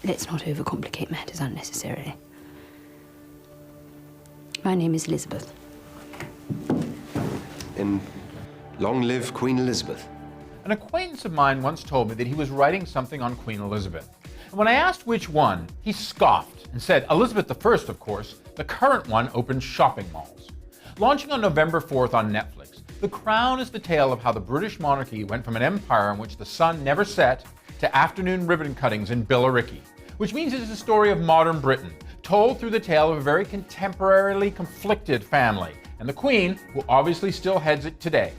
Let's not overcomplicate matters unnecessarily. My name is Elizabeth. And long live Queen Elizabeth. An acquaintance of mine once told me that he was writing something on Queen Elizabeth. And when I asked which one, he scoffed and said Elizabeth I, of course, the current one opens shopping malls. Launching on November 4th on Netflix, The Crown is the tale of how the British monarchy went from an empire in which the sun never set to afternoon ribbon cuttings in Billericay, which means it is a story of modern Britain, told through the tale of a very contemporarily conflicted family, and the Queen, who obviously still heads it today.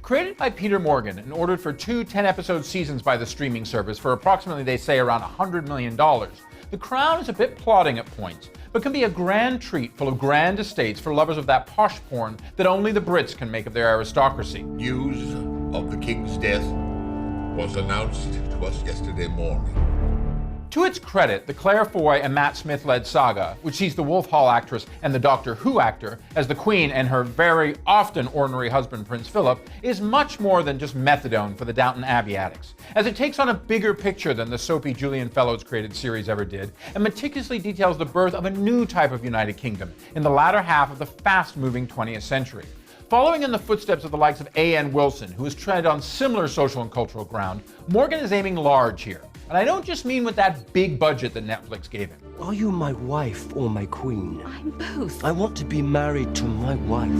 Created by Peter Morgan and ordered for 2 10-episode seasons by the streaming service for approximately, they say, around $100 million, The Crown is a bit plodding at points, but can be a grand treat full of grand estates for lovers of that posh porn that only the Brits can make of their aristocracy. News of the King's death was announced to us yesterday morning. To its credit, the Claire Foy and Matt Smith-led saga, which sees the Wolf Hall actress and the Doctor Who actor as the Queen and her very often ornery husband Prince Philip, is much more than just methadone for the Downton Abbey addicts, as it takes on a bigger picture than the soapy Julian Fellowes created series ever did, and meticulously details the birth of a new type of United Kingdom in the latter half of the fast-moving 20th century. Following in the footsteps of the likes of A.N. Wilson, who has tread on similar social and cultural ground, Morgan is aiming large here. And I don't just mean with that big budget that Netflix gave him. Are you my wife or my queen? I'm both. I want to be married to my wife.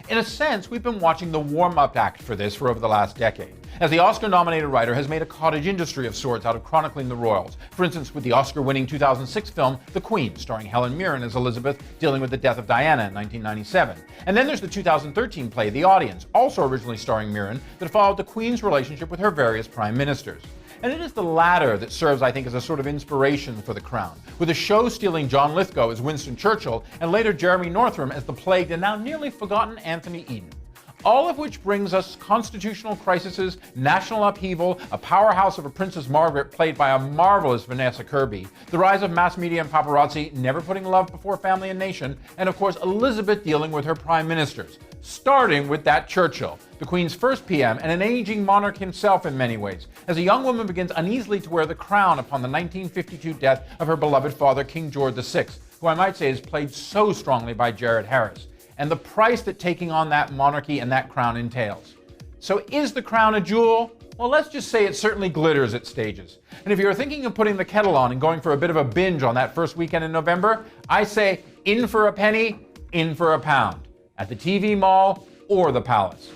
In a sense, we've been watching the warm-up act for this for over the last decade, as the Oscar-nominated writer has made a cottage industry of sorts out of chronicling the royals. For instance, with the Oscar-winning 2006 film The Queen, starring Helen Mirren as Elizabeth, dealing with the death of Diana in 1997. And then there's the 2013 play The Audience, also originally starring Mirren, that followed the Queen's relationship with her various prime ministers. And it is the latter that serves, I think, as a sort of inspiration for The Crown, with the show stealing John Lithgow as Winston Churchill and later Jeremy Northam as the plagued and now nearly forgotten Anthony Eden. All of which brings us constitutional crises, national upheaval, a powerhouse of a Princess Margaret played by a marvelous Vanessa Kirby, the rise of mass media and paparazzi never putting love before family and nation, and of course Elizabeth dealing with her prime ministers, starting with that Churchill, the Queen's first PM and an aging monarch himself in many ways, as a young woman begins uneasily to wear the crown upon the 1952 death of her beloved father, King George VI, who I might say is played so strongly by Jared Harris, and the price that taking on that monarchy and that crown entails. So is the crown a jewel? Well, let's just say it certainly glitters at stages. And if you're thinking of putting the kettle on and going for a bit of a binge on that first weekend in November, I say in for a penny, in for a pound, at the TV mall or the Palace.